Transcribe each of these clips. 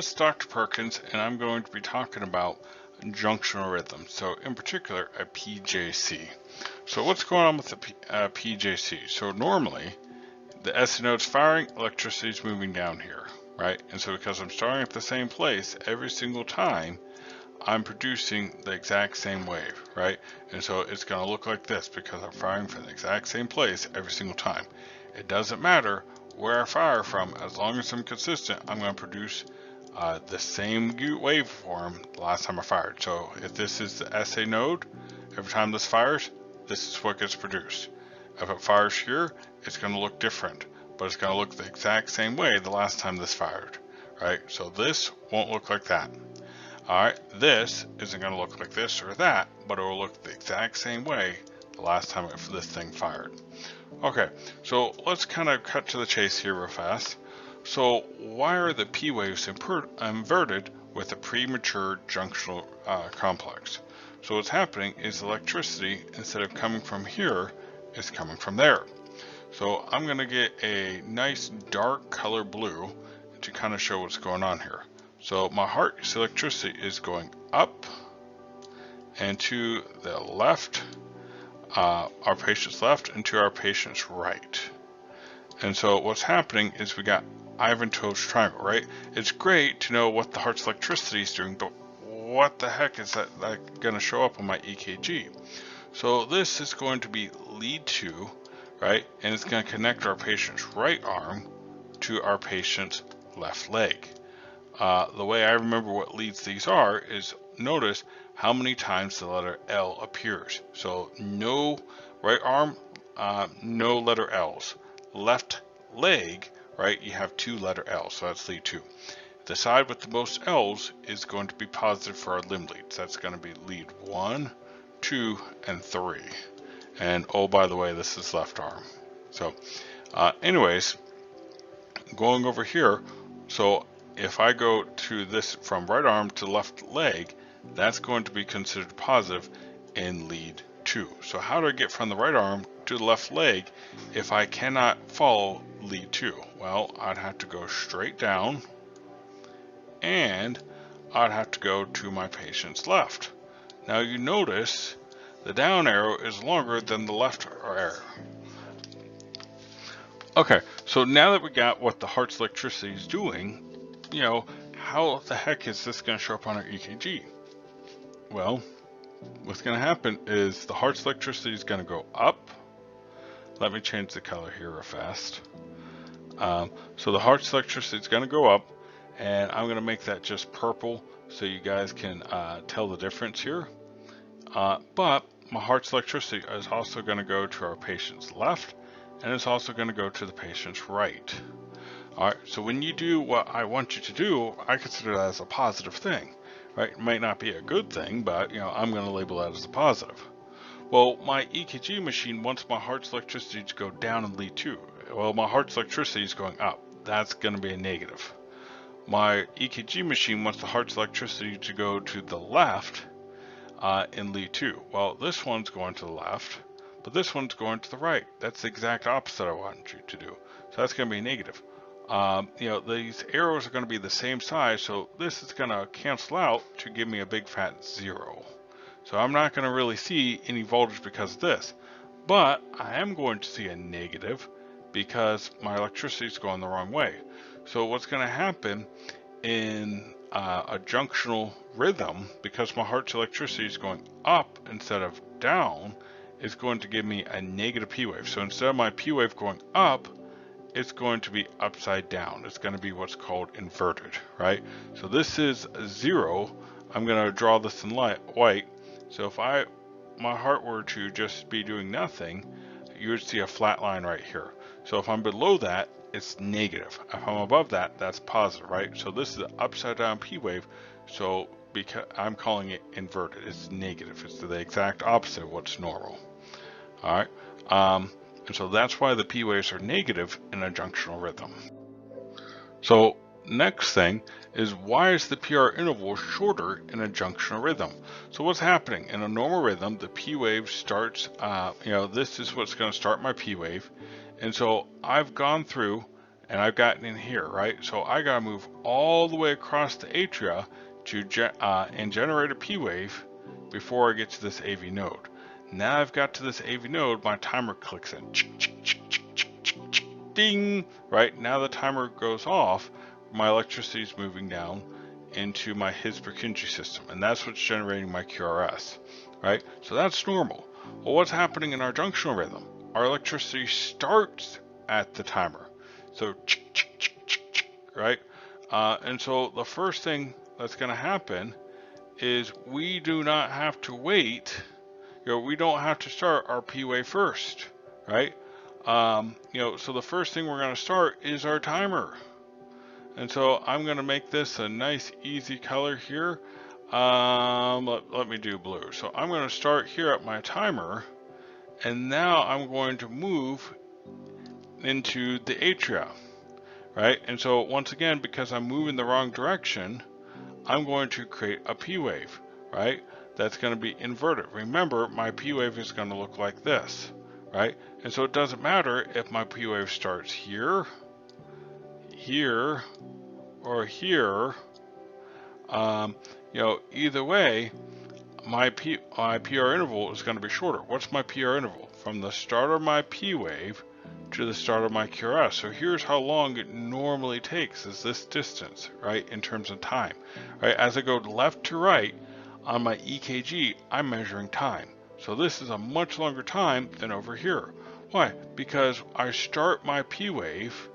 it's Dr. Perkins, and I'm going to be talking about junctional rhythm, so in particular a PJC. So what's going on with the PJC? So normally the SC node's firing, electricity is moving down here, right? And so because I'm starting at the same place every single time, I'm producing the exact same wave, right? And so it's going to look like this because I'm firing from the exact same place every single time. It doesn't matter where I fire from, as long as I'm consistent, I'm going to produce the same waveform the last time I fired. So if this is the SA node, every time this fires, this is what gets produced. If it fires here, it's going to look different, but it's going to look the exact same way the last time this fired, right? So this won't look like that. Alright, this isn't going to look like this or that, but it will look the exact same way the last time this thing fired. Okay, so let's kind of cut to the chase here real fast. So why are the P waves inverted with a premature junctional complex? So what's happening is electricity, instead of coming from here, is coming from there. So I'm going to get a nice dark color blue to kind of show what's going on here. So my heart's electricity is going up and to the left, our patient's left, and to our patient's right. And so what's happening is we got Ivan-Toe's triangle, right? It's great to know what the heart's electricity is doing, but what the heck is that going to show up on my EKG? So this is going to be lead 2, right? And it's going to connect our patient's right arm to our patient's left leg. The way I remember what leads these are is notice how many times the letter L appears. So no right arm, no letter L's. Left leg, right, you have 2 letter L's, so that's lead 2. The side with the most L's is going to be positive for our limb leads. That's going to be lead 1, 2, and 3. And oh, by the way, this is left arm. So anyways, going over here, so if I go to this from right arm to left leg, that's going to be considered positive in lead 2. So how do I get from the right arm to the left leg if I cannot follow lead 2? Well, I'd have to go straight down, and I'd have to go to my patient's left. Now you notice the down arrow is longer than the left arrow. Okay, so now that we got what the heart's electricity is doing, you know, how the heck is this going to show up on our EKG? Well, what's going to happen is the heart's electricity is going to go up. Let me change the color here real fast. So the heart's electricity is going to go up, and I'm going to make that just purple so you guys can tell the difference here. But my heart's electricity is also going to go to our patient's left, and it's also going to go to the patient's right. Alright, so when you do what I want you to do, I consider that as a positive thing, right? It might not be a good thing, but you know, I'm going to label that as a positive. Well, my EKG machine wants my heart's electricity to go down in lead 2. Well, my heart's electricity is going up. That's going to be a negative. My EKG machine wants the heart's electricity to go to the left in lead 2. Well, this one's going to the left, but this one's going to the right. That's the exact opposite I want you to do. So that's going to be a negative. You know, these arrows are going to be the same size, so this is going to cancel out to give me a big fat 0. So I'm not going to really see any voltage because of this, but I am going to see a negative because my electricity is going the wrong way. So what's going to happen in a junctional rhythm, because my heart's electricity is going up instead of down, is going to give me a negative P wave. So instead of my P wave going up, it's going to be upside down. It's going to be what's called inverted, right? So this is 0. I'm going to draw this in white. So if my heart were to just be doing nothing, you would see a flat line right here. So if I'm below that, it's negative. If I'm above that, that's positive, right? So this is an upside down P wave. So because I'm calling it inverted, it's negative. It's the exact opposite of what's normal. All right. And so that's why the P waves are negative in a junctional rhythm. So next thing is, why is the PR interval shorter in a junctional rhythm? So what's happening in a normal rhythm, the P wave starts, you know, this is what's going to start my P wave. And so I've gone through and I've gotten in here, right? So I gotta move all the way across the atria to and generate a P wave before I get to this AV node. Now I've got to this AV node, my timer clicks in. Ding! Right, now the timer goes off, my electricity is moving down into my His-Purkinje system, and that's what's generating my QRS, right? So that's normal. Well, what's happening in our junctional rhythm? Our electricity starts at the timer. So, right? And so the first thing that's going to happen is we do not have to wait. We don't have to start our P wave first, right? So the first thing we're going to start is our timer. And so I'm going to make this a nice easy color here. Let me do blue. So I'm going to start here at my timer, and now I'm going to move into the atria, right? And so once again, because I'm moving the wrong direction, I'm going to create a P wave, right? That's going to be inverted. Remember, my P wave is going to look like this, right? And so it doesn't matter if my P wave starts here, here, or here. Either way, my PR interval is going to be shorter. What's my PR interval? From the start of my P wave to the start of my QRS. So here's how long it normally takes, is this distance, right, in terms of time. Right, as I go left to right on my EKG, I'm measuring time. So this is a much longer time than over here. Why? Because I start my P wave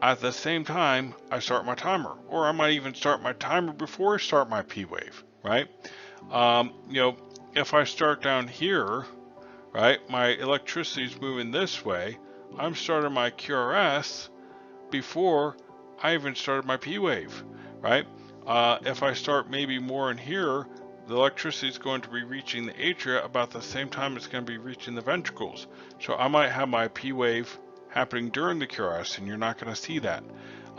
at the same time I start my timer, or I might even start my timer before I start my P wave, right? If I start down here, right, my electricity is moving this way, I'm starting my QRS before I even started my P wave, right? If I start maybe more in here, the electricity is going to be reaching the atria about the same time it's going to be reaching the ventricles. So I might have my P wave happening during the QRS, and you're not going to see that.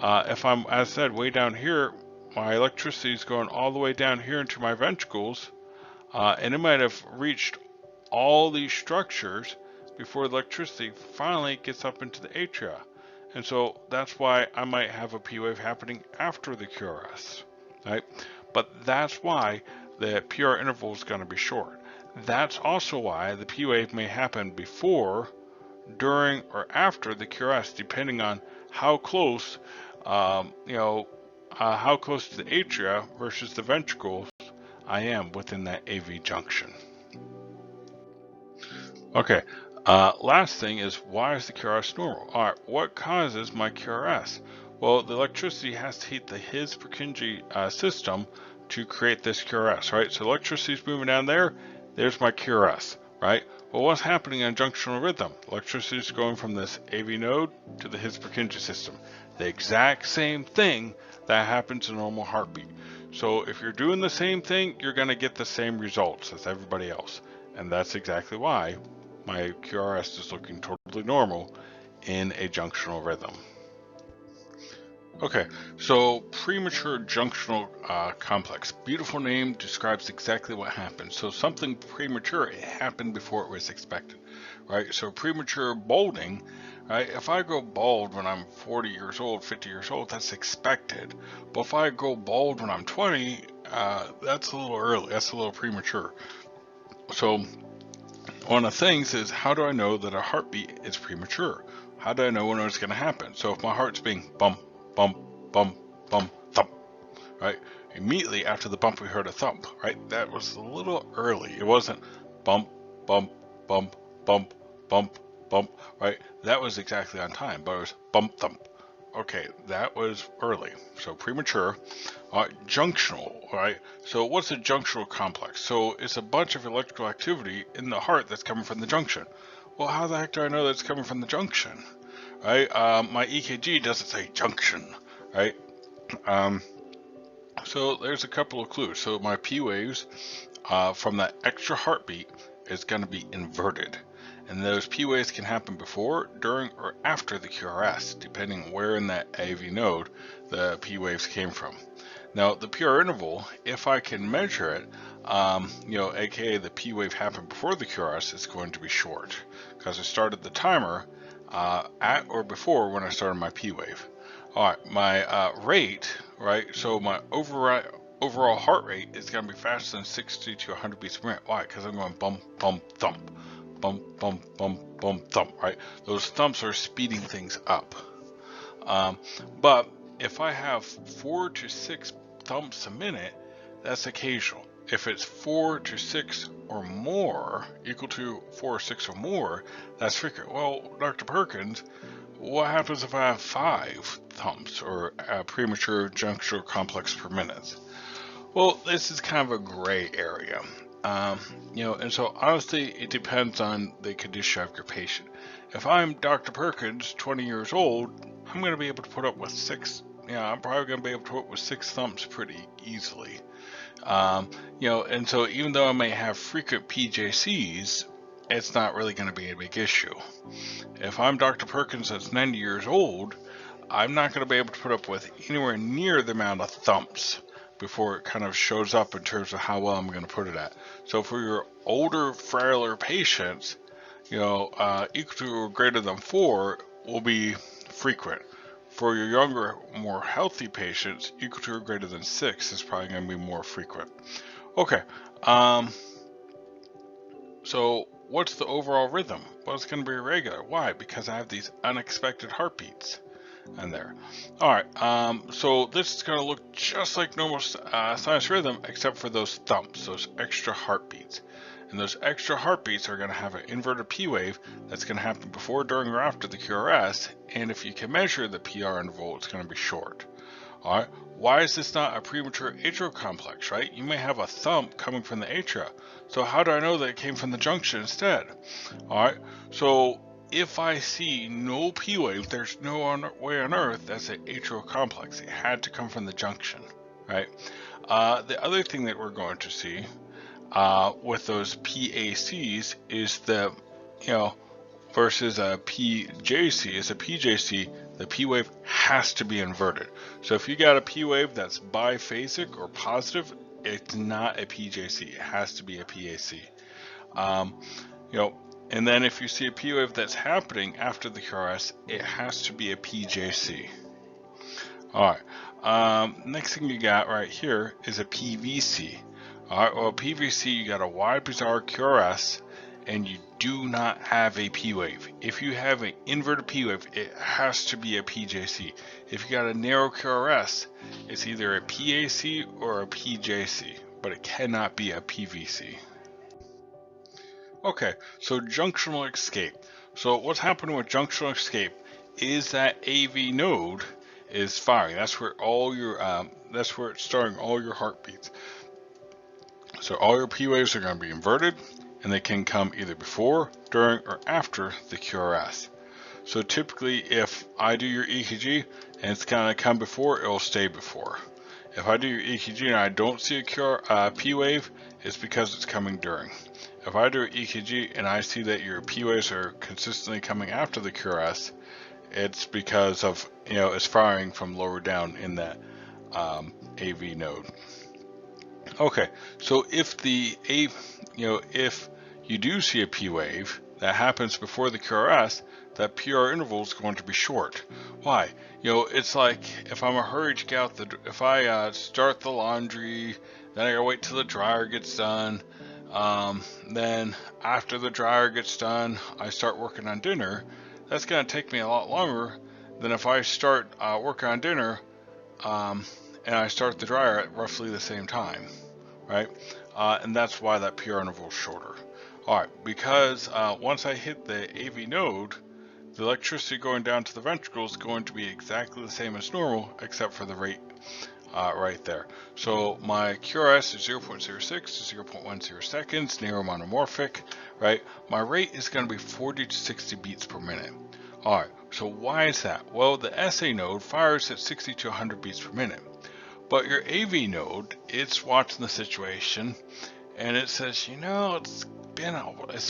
If I'm, as I said, way down here, my electricity is going all the way down here into my ventricles, and it might have reached all these structures before the electricity finally gets up into the atria. And so that's why I might have a P wave happening after the QRS, right? But that's why the PR interval is going to be short. That's also why the P wave may happen before, during, or after the QRS, depending on how close, how close to the atria versus the ventricles I am within that AV junction. Okay, last thing is, why is the QRS normal? All right, what causes my QRS? Well, the electricity has to heat the His-Purkinje system to create this QRS, right? So electricity is moving down there, there's my QRS, right? Well, what's happening in junctional rhythm? Electricity is going from this AV node to the His-Purkinje system. The exact same thing that happens in normal heartbeat. So if you're doing the same thing, you're going to get the same results as everybody else. And that's exactly why my QRS is looking totally normal in a junctional rhythm. Okay, so premature junctional complex. Beautiful name, describes exactly what happened. So something premature, it happened before it was expected, right? So premature balding, right? If I go bald when I'm 40 years old, 50 years old, that's expected. But if I go bald when I'm 20, that's a little early, that's a little premature. So one of the things is, how do I know that a heartbeat is premature? How do I know when it's going to happen? So if my heart's being bump, bump, bump, bump, thump, right? Immediately after the bump, we heard a thump, right? That was a little early. It wasn't bump, bump, bump, bump, bump, bump, right? That was exactly on time, but it was bump, thump. Okay, that was early, so premature. Junctional, right? So what's a junctional complex? So it's a bunch of electrical activity in the heart that's coming from the junction. Well, how the heck do I know that's coming from the junction, right? My EKG doesn't say junction, right? So there's a couple of clues. So my P waves from that extra heartbeat is going to be inverted. And those P waves can happen before, during, or after the QRS, depending where in that AV node the P waves came from. Now, the PR interval, if I can measure it, aka the P wave happened before the QRS, is going to be short, because I started the timer at or before when I started my P wave. All right, my rate, right? So my overall heart rate is going to be faster than 60 to 100 beats per minute. Why? Because I'm going bump, bump, thump, bump, bump, bump, bump, thump, right? Those thumps are speeding things up. But if I have 4 to 6 thumps a minute, that's occasional. If it's 4 to 6 or more, equal to 4 or 6 or more, that's frequent. Well, Dr. Perkins, what happens if I have 5 thumps or premature junctional complex per minute? Well, this is kind of a gray area. And so honestly, it depends on the condition of your patient. If I'm Dr. Perkins, 20 years old, I'm going to be able to put up with 6. I'm probably going to be able to put up with 6 thumps pretty easily. And so even though I may have frequent PJCs, it's not really going to be a big issue. If I'm Dr. Perkins that's 90 years old, I'm not going to be able to put up with anywhere near the amount of thumps before it kind of shows up in terms of how well I'm going to put it at. So for your older, frailer patients, equal to or greater than 4 will be frequent. For your younger, more healthy patients, equal to or greater than 6 is probably going to be more frequent. Okay, so what's the overall rhythm? Well, it's going to be irregular. Why? Because I have these unexpected heartbeats in there. All right, so this is going to look just like normal sinus rhythm, except for those thumps, those extra heartbeats. And those extra heartbeats are going to have an inverted P wave that's going to happen before, during, or after the QRS. And if you can measure the PR interval, it's going to be short. All right. Why is this not a premature atrial complex, right? You may have a thump coming from the atria. So how do I know that it came from the junction instead? All right. So if I see no P wave, there's no way on earth that's an atrial complex. It had to come from the junction, right? The other thing that we're going to see with those PACs is versus a PJC. Is a PJC, the P wave has to be inverted. So if you got a P wave that's biphasic or positive, it's not a PJC. It has to be a PAC. And then if you see a P wave that's happening after the QRS, it has to be a PJC. All right. Next thing you got right here is a PVC. All right. Well, PVC, you got a wide bizarre QRS, and you do not have a P wave. If you have an inverted P wave, it has to be a PJC. If you got a narrow QRS, it's either a PAC or a PJC, but it cannot be a PVC. Okay, so junctional escape. So what's happening with junctional escape is that AV node is firing. That's where that's where it's starting all your heartbeats. So all your P waves are going to be inverted, and they can come either before, during, or after the QRS. So typically, if I do your EKG and it's going to come before, it will stay before. If I do your EKG and I don't see a P wave, it's because it's coming during. If I do an EKG and I see that your P waves are consistently coming after the QRS, it's because of, it's firing from lower down in that AV node. Okay, so if if you do see a P wave that happens before the QRS, that PR interval is going to be short. Why? It's like if I'm a hurry to get out if I start the laundry, then I gotta wait till the dryer gets done. Then after the dryer gets done, I start working on dinner. That's gonna take me a lot longer than if I start working on dinner and I start the dryer at roughly the same time, right? And that's why that PR interval is shorter. All right, because once I hit the AV node, the electricity going down to the ventricle is going to be exactly the same as normal, except for the rate right there. So my QRS is 0.06 to 0.10 seconds, narrow monomorphic, right? My rate is going to be 40 to 60 beats per minute. All right, so why is that? Well, the SA node fires at 60 to 100 beats per minute. But your AV node, it's watching the situation, and it says, it's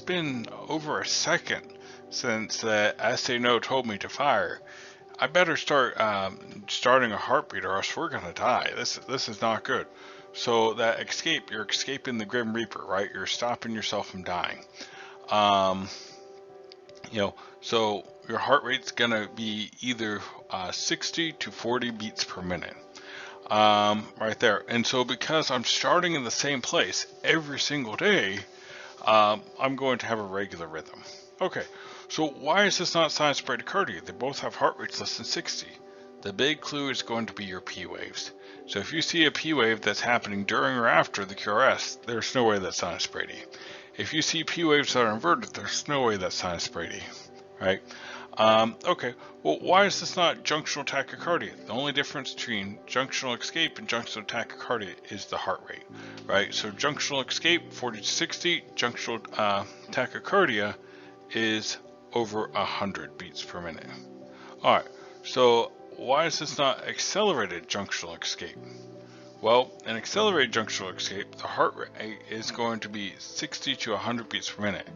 been over a second since the SA node told me to fire. I better start starting a heartbeat, or else we're gonna die. This is not good. So that escape, you're escaping the Grim Reaper, right? You're stopping yourself from dying. So your heart rate's gonna be either 60 to 40 beats per minute. Right there. And so because I'm starting in the same place every single day, I'm going to have a regular rhythm. Okay, so why is this not sinus bradycardia? They both have heart rates less than 60. The big clue is going to be your P waves. So if you see a P wave that's happening during or after the QRS, there's no way that's sinus brady. If you see P waves that are inverted, there's no way that's sinus brady, right? Okay, well, why is this not junctional tachycardia? The only difference between junctional escape and junctional tachycardia is the heart rate, right? So junctional escape, 40 to 60, junctional tachycardia is over 100 beats per minute. All right, so why is this not accelerated junctional escape? Well, in accelerated junctional escape, the heart rate is going to be 60 to 100 beats per minute.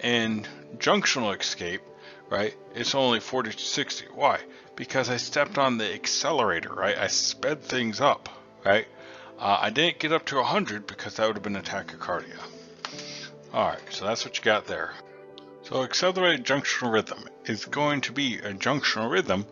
In junctional escape, right, it's only 40 to 60. Why? Because I stepped on the accelerator, right? I sped things up, right? I didn't get up to 100 because that would have been a tachycardia. All right, so that's what you got there. So accelerated junctional rhythm is going to be a junctional rhythm,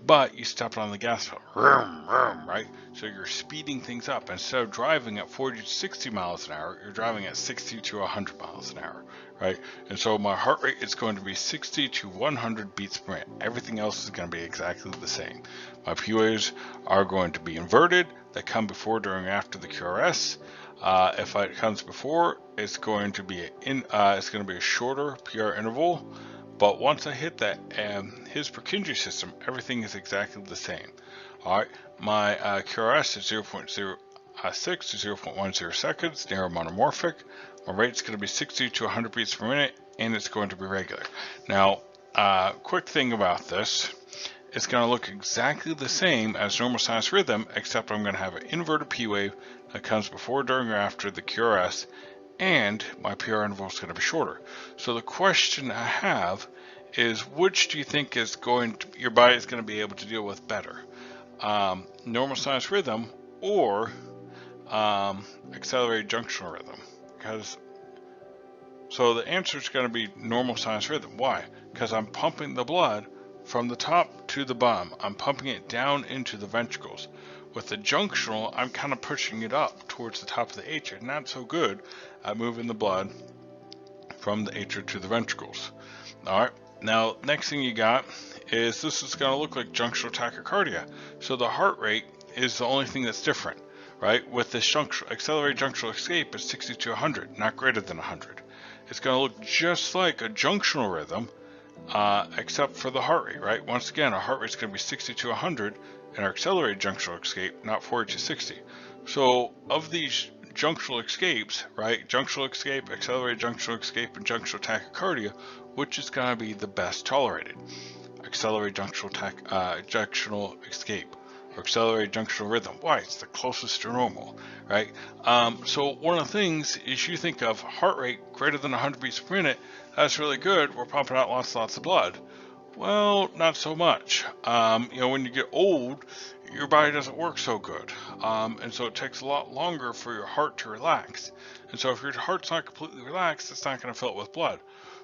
but you stepped on the gas pedal, vroom, vroom, right? So you're speeding things up. Instead of driving at 40 to 60 miles an hour, you're driving at 60 to 100 miles an hour, right? And so my heart rate is going to be 60 to 100 beats per minute. Everything else is going to be exactly the same. My P waves are going to be inverted. They come before, during, after the QRS. If it comes before, it's going to be a shorter PR interval. But once I hit that his Purkinje system, everything is exactly the same. All right, my QRS is 0.06 to 0.10 seconds, narrow monomorphic. My rate's going to be 60 to 100 beats per minute, and it's going to be regular. Now, quick thing about this, it's going to look exactly the same as normal sinus rhythm, except I'm going to have an inverted P wave that comes before, during, or after the QRS, and my PR interval is going to be shorter. So the question I have is, which do you think is your body is going to be able to deal with better? Normal sinus rhythm or accelerated junctional rhythm? So the answer is going to be normal sinus rhythm. Why? Because I'm pumping the blood from the top to the bottom. I'm pumping it down into the ventricles. With the junctional, I'm kind of pushing it up towards the top of the atria. Not so good at moving the blood from the atria to the ventricles. All right. Now, next thing you got is this is going to look like junctional tachycardia. So the heart rate is the only thing that's different, right? With this accelerated junctional escape, it's 60 to 100, not greater than 100. It's going to look just like a junctional rhythm, except for the heart rate, right? Once again, our heart rate is going to be 60 to 100, and our accelerated junctional escape, not 40 to 60. So of these junctional escapes, right, junctional escape, accelerated junctional escape, and junctional tachycardia, which is going to be the best tolerated? Accelerated junctional escape or accelerated junctional rhythm. Why? It's the closest to normal, right? So one of the things is you think of heart rate greater than 100 beats per minute. That's really good. We're pumping out lots of blood. Well, not so much. When you get old, your body doesn't work so good. And so it takes a lot longer for your heart to relax. And so if your heart's not completely relaxed, it's not going to fill it with blood.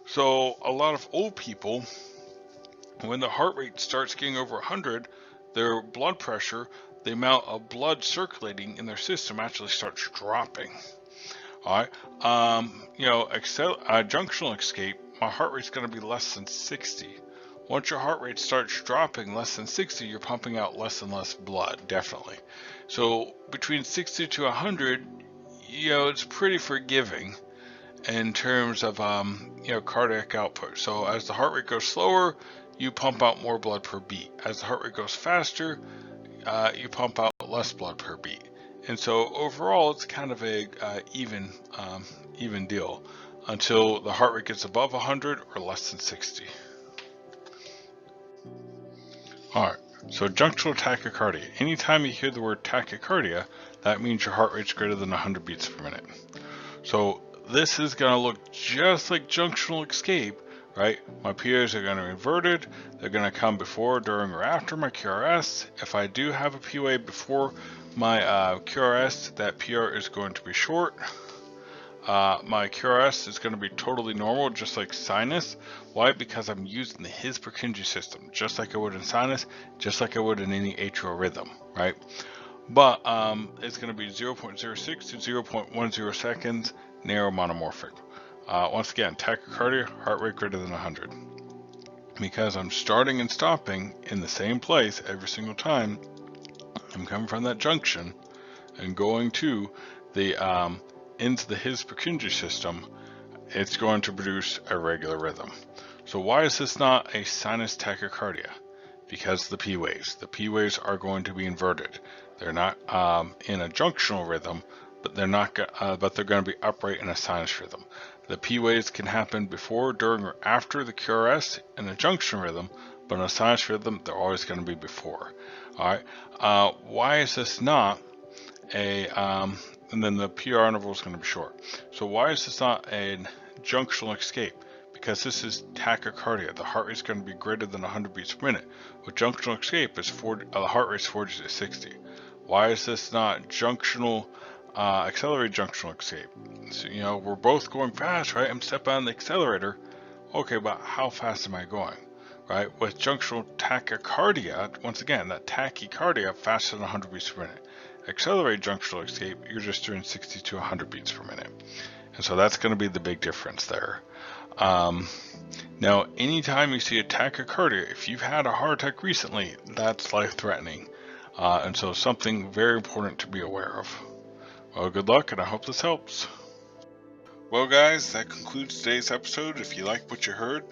So a lot of old people, when the heart rate starts getting over 100, their blood pressure, the amount of blood circulating in their system actually starts dropping. All right. Junctional escape, my heart rate's going to be less than 60. Once your heart rate starts dropping less than 60, you're pumping out less and less blood, definitely. So between 60 to 100, it's pretty forgiving in terms of, cardiac output. So as the heart rate goes slower, you pump out more blood per beat. As the heart rate goes faster, you pump out less blood per beat. And so overall, it's kind of a even deal until the heart rate gets above 100 or less than 60. All right, so junctional tachycardia. Anytime you hear the word tachycardia, that means your heart rate's greater than 100 beats per minute. So this is going to look just like junctional escape, right? My PRs are going to be inverted. They're going to come before, during, or after my QRS. If I do have a P wave before my QRS, that PR is going to be short. my QRS is going to be totally normal, just like sinus. Why? Because I'm using the His-Purkinje system, just like I would in sinus, just like I would in any atrial rhythm, right? But it's going to be 0.06 to 0.10 seconds, narrow monomorphic. Once again, tachycardia, heart rate greater than 100. Because I'm starting and stopping in the same place every single time, I'm coming from that junction and going to the into the His-Purkinje system, it's going to produce a regular rhythm. So why is this not a sinus tachycardia? Because the P waves. The P waves are going to be inverted. They're not in a junctional rhythm, but they're not. But they're going to be upright in a sinus rhythm. The P waves can happen before, during, or after the QRS in a junctional rhythm, but in a sinus rhythm, they're always going to be before. All right. Why is this not a? And then the PR interval is going to be short. So why is this not a junctional escape? Because this is tachycardia. The heart rate is going to be greater than 100 beats per minute. With junctional escape, is the heart rate is 40 to 60. Why is this not junctional, accelerated junctional escape? So, we're both going fast, right? I'm stepping on the accelerator. Okay, but how fast am I going? Right? With junctional tachycardia, once again, that tachycardia faster than 100 beats per minute. Accelerated junctional escape, you're just doing 60 to 100 beats per minute. And so that's going to be the big difference there. Now, anytime you see a tachycardia, if you've had a heart attack recently, that's life-threatening. And so something very important to be aware of. Well, good luck, and I hope this helps. Well, guys, that concludes today's episode. If you like what you heard,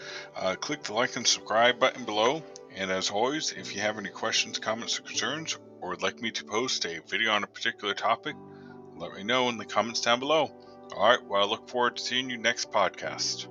click the like and subscribe button below. And as always, if you have any questions, comments, or concerns, or would like me to post a video on a particular topic, let me know in the comments down below. All right, well, I look forward to seeing you next podcast.